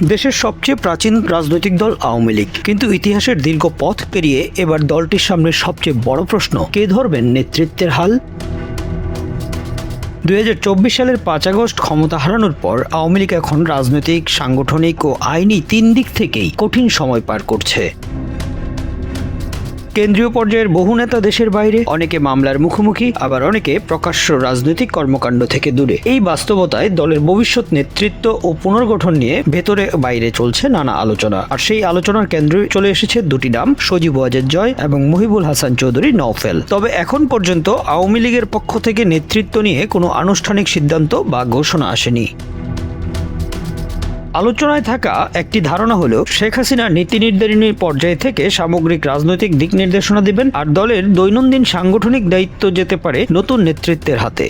দেশের সবচেয়ে প্রাচীন রাজনৈতিক দল আওয়ামী লীগ, কিন্তু ইতিহাসের দীর্ঘ পথ পেরিয়ে এবার দলটির সামনে সবচেয়ে বড় প্রশ্ন, কে ধরবেন নেতৃত্বের হাল। 2024 সালের 5 আগস্ট ক্ষমতা হারানোর পর আওয়ামী লীগ এখন রাজনৈতিক, সাংগঠনিক ও আইনি 3 দিক থেকেই কঠিন সময় পার করছে। কেন্দ্রীয় পর্যায়ের বহু নেতা দেশের বাইরে, অনেকে মামলার মুখোমুখি, আবার অনেকে প্রকাশ্য রাজনৈতিক কর্মকাণ্ড থেকে দূরে। এই বাস্তবতায় দলের ভবিষ্যৎ নেতৃত্ব ও পুনর্গঠন নিয়ে ভেতরে বাইরে চলছে নানা আলোচনা। আর সেই আলোচনার কেন্দ্রে চলে এসেছে দুটি নাম, সজীব ওয়াজেদ জয় এবং মহিবুল হাসান চৌধুরী নওফেল। তবে এখন পর্যন্ত আওয়ামী লীগের পক্ষ থেকে নেতৃত্ব নিয়ে কোনো আনুষ্ঠানিক সিদ্ধান্ত বা ঘোষণা আসেনি। আলোচনায় থাকা একটি ধারণা হলো, শেখ হাসিনা নীতি নির্ধারণী পর্যায় থেকে সামগ্রিক রাজনৈতিক দিক নির্দেশনা দিবেন, আর দলের দৈনন্দিন সাংগঠনিক দায়িত্ব যেতে পারে নতুন নেতৃত্বের হাতে।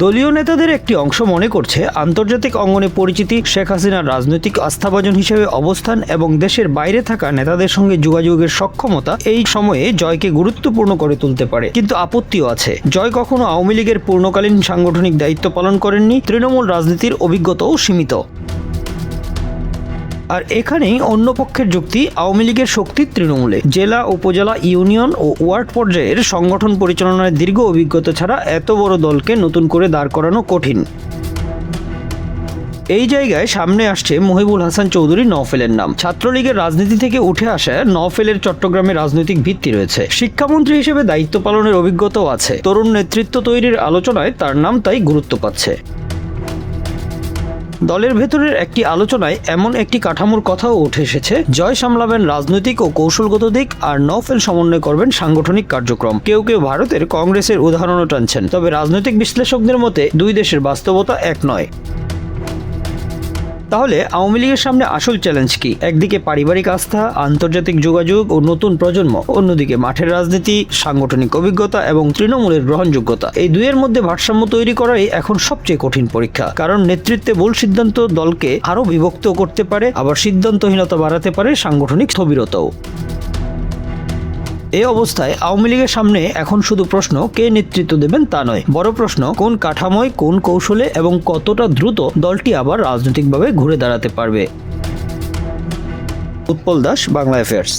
দলীয় নেতাদের একটি অংশ মনে করছে, আন্তর্জাতিক অঙ্গনে পরিচিতি, শেখ হাসিনার রাজনৈতিক আস্থাভাজন হিসেবে অবস্থান এবং দেশের বাইরে থাকা নেতাদের সঙ্গে যোগাযোগের সক্ষমতা এই সময়ে জয়কে গুরুত্বপূর্ণ করে তুলতে পারে। কিন্তু আপত্তিও আছে, জয় কখনো আওয়ামী লীগের পূর্ণকালীন সাংগঠনিক দায়িত্ব পালন করেননি, তৃণমূল রাজনীতির অভিজ্ঞতাও সীমিত। আর এখানেই অন্য পক্ষের যুক্তি, আওয়ামী লীগের শক্তি তৃণমূলে, জেলা, উপজেলা, ইউনিয়ন ও ওয়ার্ড পর্যায়ের সংগঠন পরিচালনার দীর্ঘ অভিজ্ঞতা ছাড়া এত বড় দলকে নতুন করে দাঁড় করানো কঠিন। এই জায়গায় সামনে আসছে মহিবুল হাসান চৌধুরী নওফেলের নাম। ছাত্রলীগের রাজনীতি থেকে উঠে আসা নওফেলের চট্টগ্রামে রাজনৈতিক ভিত্তি রয়েছে, শিক্ষামন্ত্রী হিসেবে দায়িত্ব পালনের অভিজ্ঞতাও আছে। তরুণ নেতৃত্ব তৈরির আলোচনায় তার নাম তাই গুরুত্ব পাচ্ছে। দলের ভেতরের একটি আলোচনায় এমন একটি কাঠামোর কথাও উঠে এসেছে, জয় সামলাবেন রাজনৈতিক ও কৌশলগত দিক, আর নওফেল সমন্বয় করবেন সাংগঠনিক কার্যক্রম। কেউ কেউ ভারতের কংগ্রেসের উদাহরণও টানছেন। তবে রাজনৈতিক বিশ্লেষকদের মতে দুই দেশের বাস্তবতা এক নয়। তাহলে আওয়ামী লীগের সামনে আসল চ্যালেঞ্জ কি? একদিকে পারিবারিক আস্থা, আন্তর্জাতিক যোগাযোগ ও নতুন প্রজন্ম, অন্যদিকে মাঠের রাজনীতি, সাংগঠনিক অভিজ্ঞতা এবং তৃণমূলের গ্রহণযোগ্যতা। এই দুইয়ের মধ্যে ভারসাম্য তৈরি করাই এখন সবচেয়ে কঠিন পরীক্ষা, কারণ নেতৃত্বে ভুল সিদ্ধান্ত দলকে আরও বিভক্ত করতে পারে, আবার সিদ্ধান্তহীনতা বাড়াতে পারে সাংগঠনিক স্থবিরতাও। এই অবস্থায় আওয়ামী লীগের সামনে এখন শুধু প্রশ্ন, কে নেতৃত্ব দেবেন তা নয়, বড় প্রশ্ন, কোন কাঠামোয়, কোন কৌশলে এবং কতটা দ্রুত দলটি আবার রাজনৈতিকভাবে ঘুরে দাঁড়াতে পারবে। উৎপল দাস, বাংলা অ্যাফেয়ার্স।